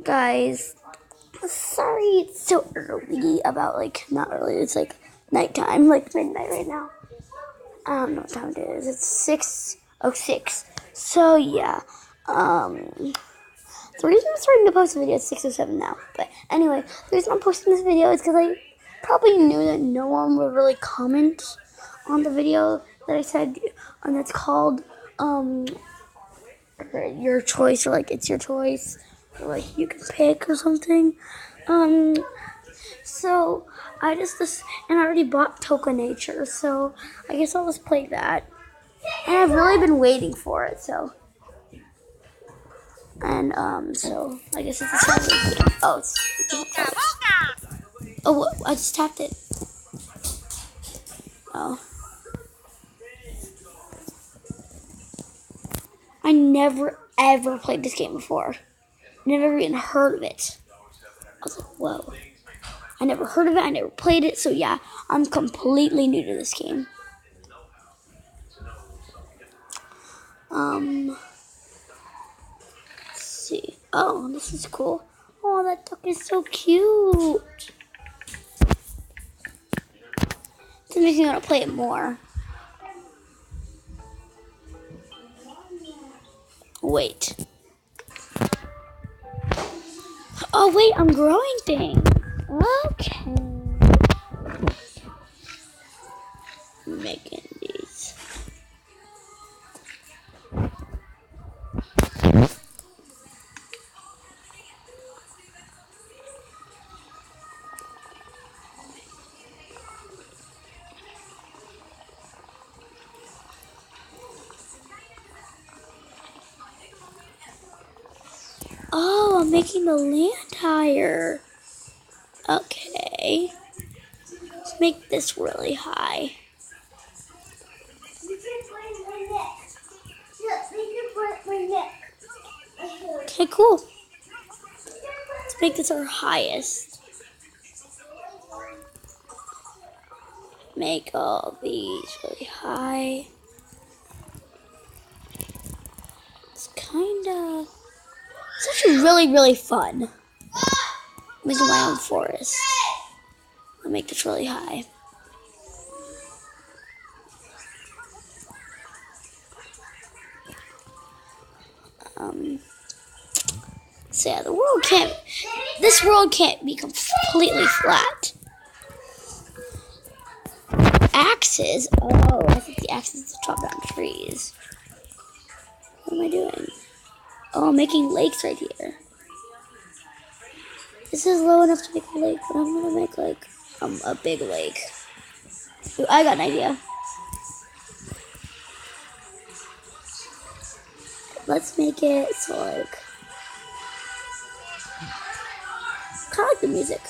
Guys, sorry it's so early, about like, not early, it's like nighttime, like midnight right now. I don't know what time it is. It's 6:06. So yeah, the reason I'm starting to post a video is 6:07 now. But anyway, the reason I'm posting this video is because I probably knew that no one would really comment on the video that I said, and it's called your choice, or like it's your choice, or like you can pick or something. So I and I already bought Toca Nature, so I guess I'll just play that. And I've really been waiting for it, so. And so I guess it's a Saturday game. Oh, I just tapped it. Oh. I never ever played this game before. Never even heard of it. I was like, whoa. I never heard of it. I never played it. So yeah, I'm completely new to this game. Let's see. Oh, this is cool. Oh, that duck is so cute. This makes me want to play it more. Wait. Oh, wait, I'm growing things. Okay. I'm making these. Oh, I'm making the land higher. Okay. Let's make this really high. Okay, cool. Let's make this our highest. Make all these really high. It's actually really, really fun. Making my own forest. I'll make this really high. So yeah, this world can't be completely flat. Axes? Oh, I think the axe is to chop down trees. What am I doing? Oh, I'm making lakes right here. This is low enough to make a lake, but I'm gonna make like a big lake. Ooh, I got an idea. Let's make it so like kind of like the music.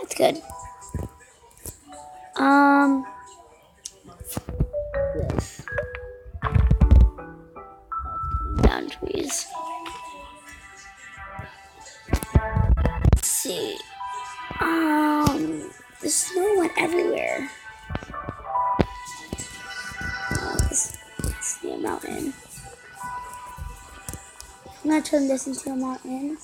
That's good. This. Down trees. Let's see. The snow went everywhere. Let's see a mountain. I'm gonna turn this into a mountain.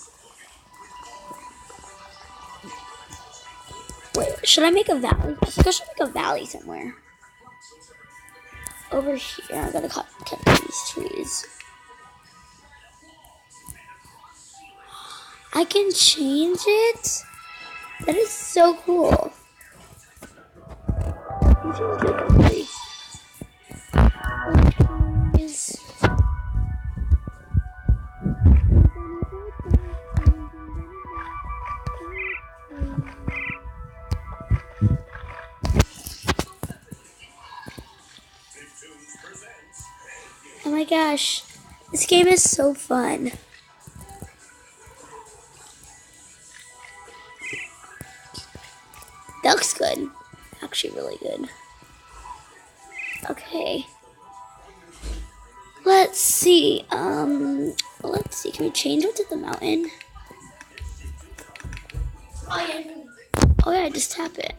Wait, should I make a valley? I think I should make a valley somewhere. Over here, I gotta cut these trees. I can change it? That is so cool. Oh my gosh, this game is so fun. That looks good. Actually really good. Okay. Let's see. Can we change it to the mountain? Oh yeah, just tap it.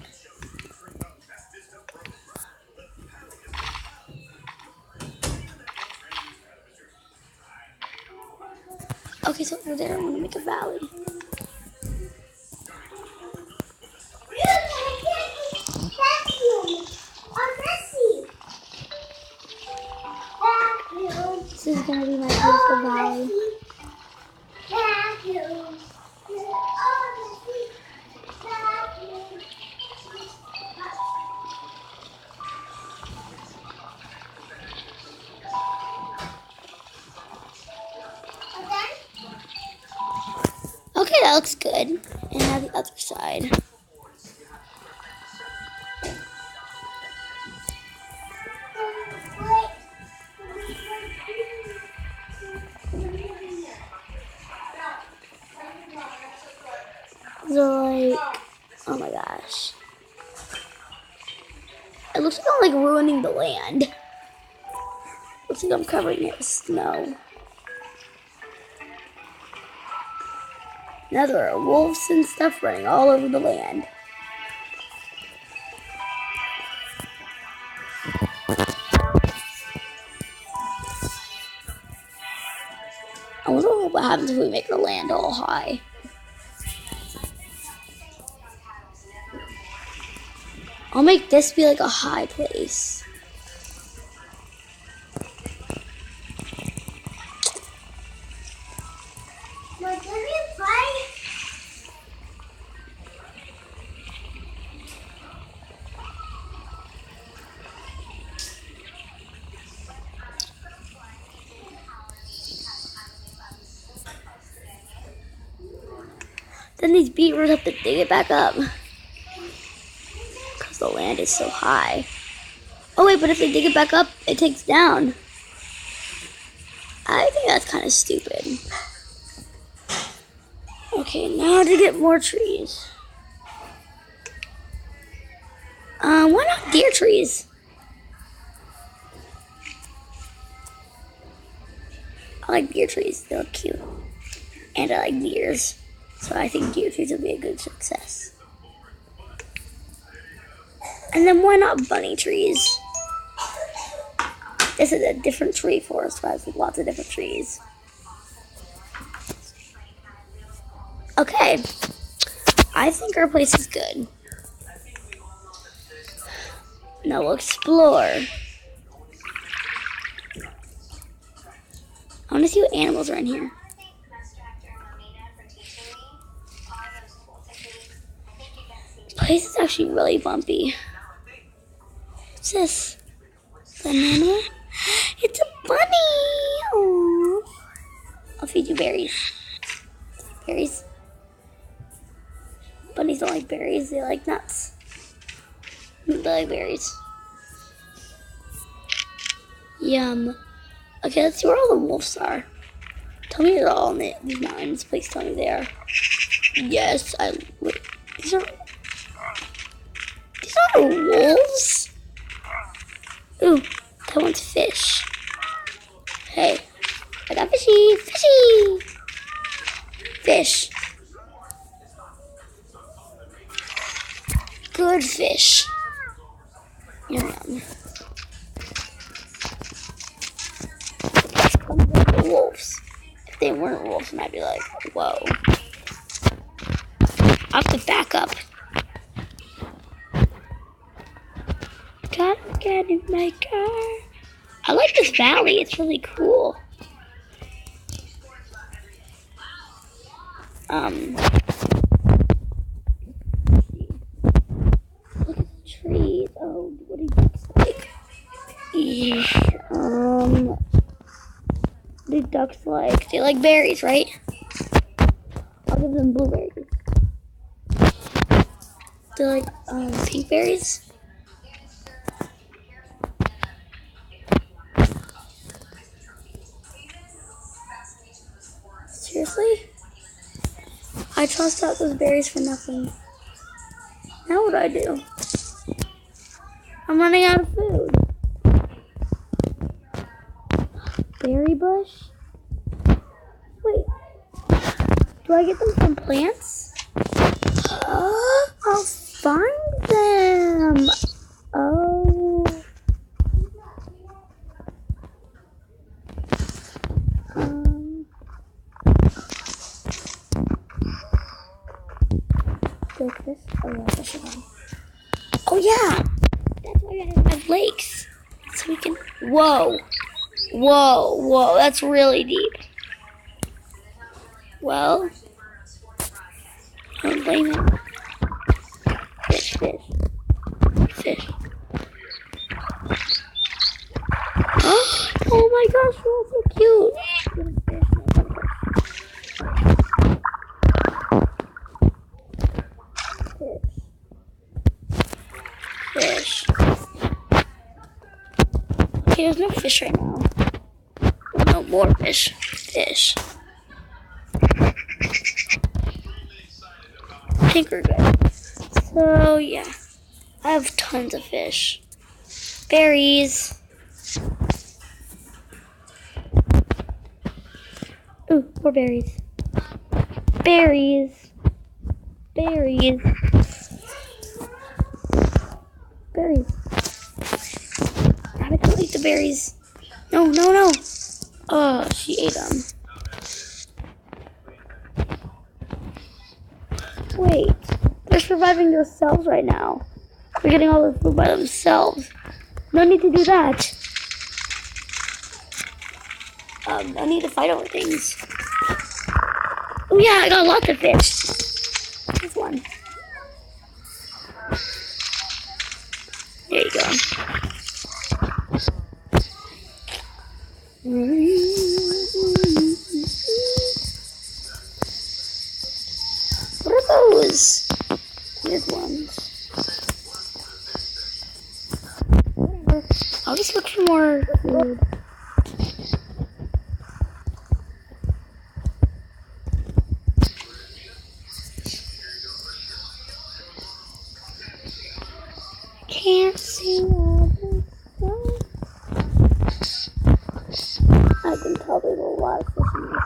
Okay, so over there, I'm gonna make a valley. This is gonna be my beautiful valley. Okay, that looks good. And now the other side. So like, oh my gosh. It looks like I'm like ruining the land. Looks like I'm covering it with snow. Now there are wolves and stuff running all over the land. I wonder what happens if we make our land all high. I'll make this be like a high place. Then these beavers have to dig it back up. Because the land is so high. Oh wait, but if they dig it back up, it takes down. I think that's kind of stupid. Okay, now to get more trees. Why not deer trees? I like deer trees, they look cute. And I like deers. So I think deer trees will be a good success. And then why not bunny trees? This is a different tree forest, has lots of different trees. Okay, I think our place is good. Now we'll explore. I want to see what animals are in here. This place is actually really bumpy. What's this? Is that an animal? It's a bunny! Aww. I'll feed you berries. Berries. Bunnies don't like berries, they like nuts. They like berries. Yum. Okay, let's see where all the wolves are. Tell me they're all in these mountains. Please tell me they are. Yes, these are wolves? Ooh, that one's fish. Hey, I got fishy, fishy! Fish. Good fish. Yum yum. Come the wolves. If they weren't wolves, then I'd be like, whoa. I have to back up. Gotta get in my car. I like this valley. It's really cool. Look at the trees. Oh, what do you ducks like? What do ducks like? They like berries, right? I'll give them blueberries. They like pink berries. Seriously? I tossed out those berries for nothing. Now what do I do? I'm running out of food. Berry bush? Wait. Do I get them from plants? I'll like this. Oh yeah, fish again. Oh yeah! That's why I have lakes. So we can. Whoa! Whoa! Whoa! That's really deep. Well, don't blame it. Fish, fish, fish. Oh my gosh, you're so cute. Fish. Okay, there's no fish right now. No more fish. Fish. I think we're good. So, yeah. I have tons of fish. Berries. Ooh, more berries. Berries. Berries. Berries. Rabbit, don't eat the berries. No, no, no. Oh, she ate them. Wait. They're surviving themselves right now. They're getting all the food by themselves. No need to do that. I need to fight over things. Oh yeah, I got lots of fish. Here's one. There you go. What are those? Here's one. Whatever. I'll just look for more food. Can't see all this stuff. I can tell there's a lot of fish in this.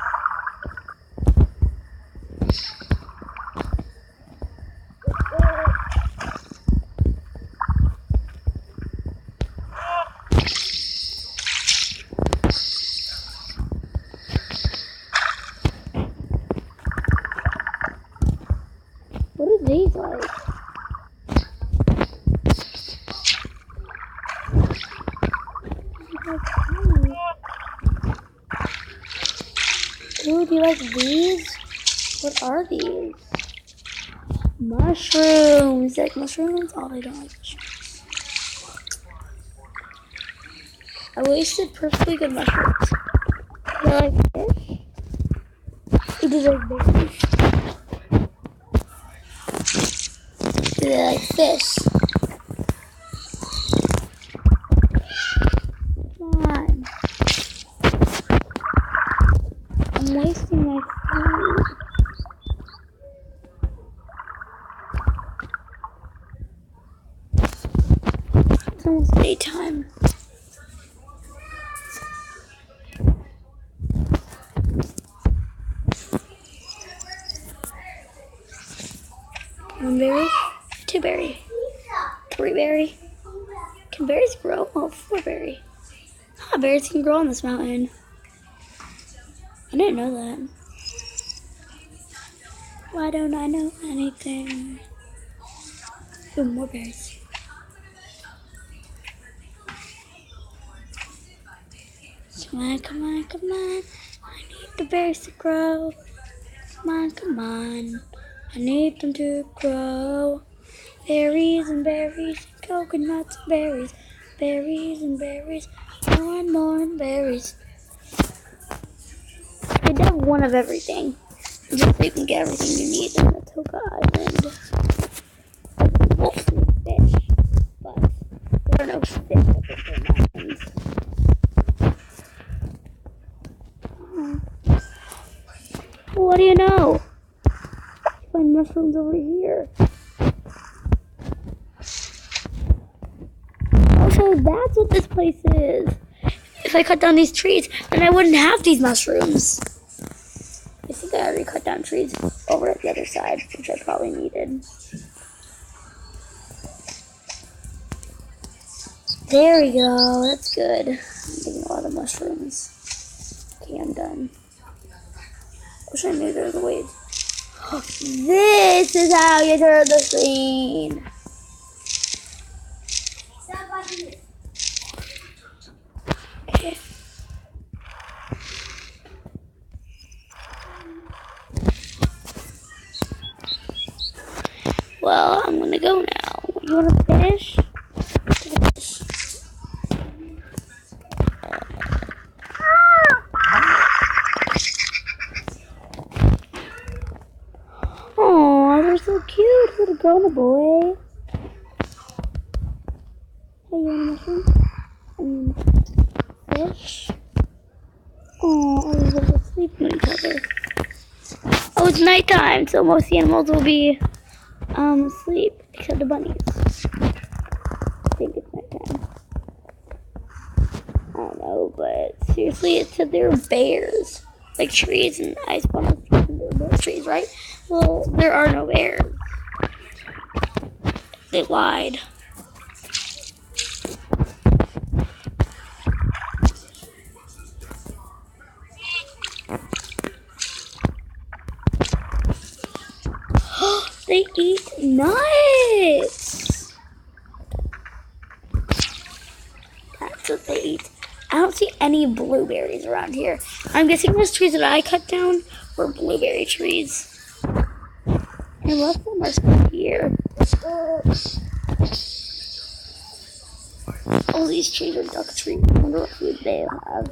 What are these like? Ooh, do you like these? What are these? Mushrooms. You like mushrooms? Oh, they don't like mushrooms. I wasted perfectly good mushrooms. Do you like fish? Do you like berries? Do they like fish? Come on. I'm wasting my food. It's almost daytime. One berry, two berry, three berry. Can berries grow? Oh, four berry. Ah, berries can grow on this mountain. I didn't know that. Why don't I know anything? Ooh, more berries. Come on, come on, come on. I need the berries to grow. Come on, come on. I need them to grow. Berries and berries, coconuts and berries. Berries and berries, more and berries. I did have one of everything. Just so you can get everything you need in the Toca Island. Mostly fish, but there are no fish at the mountains. What do you know? Find mushrooms over here. Also, that's what this place is. If I cut down these trees, then I wouldn't have these mushrooms. I think I already cut down trees over at the other side, which I probably needed. There we go. That's good. I'm getting a lot of mushrooms. Okay, I'm done. Wish I knew there was a way. This is how you turn the screen. Okay. Well, I'm gonna go now. You wanna finish? Oh, they're so cute, little girl and a boy. Hey, you want a mushroom? Fish. Oh, they're sleeping with each other. Oh, it's nighttime, so most animals will be asleep, except the bunnies. I think it's nighttime. I don't know, but seriously, it said there were bears, like trees, and I spawned those trees, right? Well, there are no bears. They lied. They eat nuts. That's what they eat. I don't see any blueberries around here. I'm guessing those trees that I cut down were blueberry trees. And most of them are still here. All these trees are duck trees. I wonder what food they have.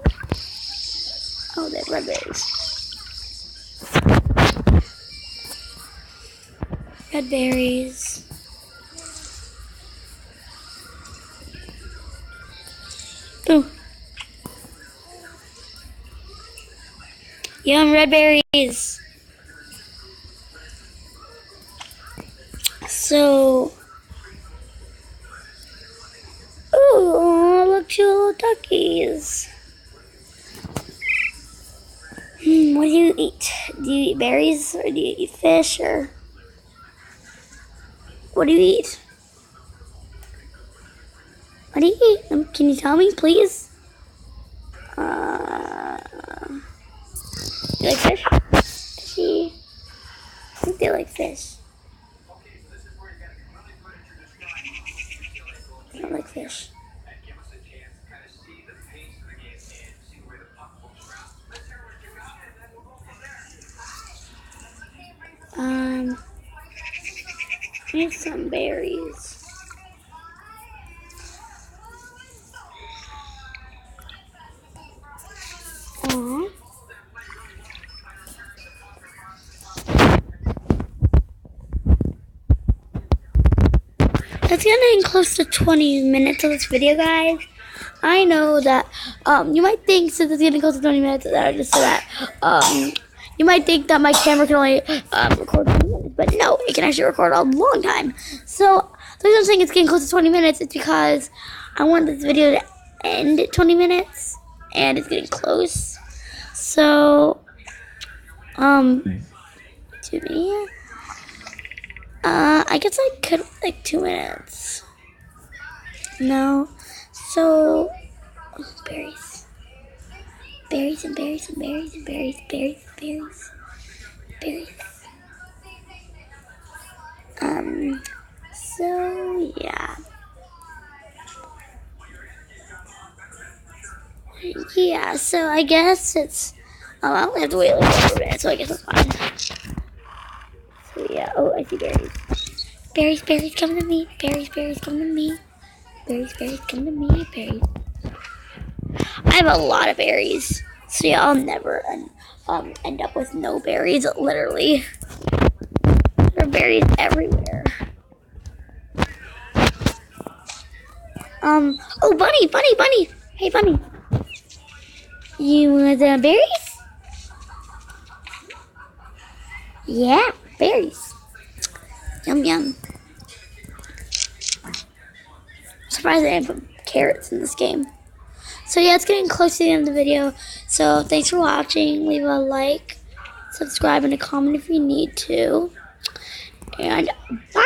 Oh, they have red berries. Red berries. Boom. Yum, red berries. So, ooh, look, two little duckies. What do you eat? Do you eat berries or do you eat fish or what do you eat? What do you eat? Can you tell me, please? You like fish? Fishy. I think they like fish. I don't like fish. I need some berries. Aww. That's getting close to 20 minutes of this video, guys. I know that you might think, since it's getting close to 20 minutes, that I just said that you might think that my camera can only record 20 minutes, but no, it can actually record a long time. So the reason I'm saying it's getting close to 20 minutes is because I want this video to end at 20 minutes, and it's getting close. So, to me, I guess I could like 2 minutes. No, so berries, berries and berries and berries and berries, berries, berries, berries. So yeah. Yeah, so I guess it's, I only have to wait like 4 minutes, so I guess it's fine. So yeah, oh, I see berries. Berries, berries, come to me. Berries, berries, come to me. Berries, berries, come to me. Berries. I have a lot of berries, so yeah, I'll never end up with no berries, literally. There are berries everywhere. Oh, bunny, bunny, bunny. Hey, bunny. You want the berries? Yeah, berries. Yum, yum. Surprised I didn't put carrots in this game. So yeah, it's getting close to the end of the video. So thanks for watching. Leave a like, subscribe, and a comment if you need to. And bye.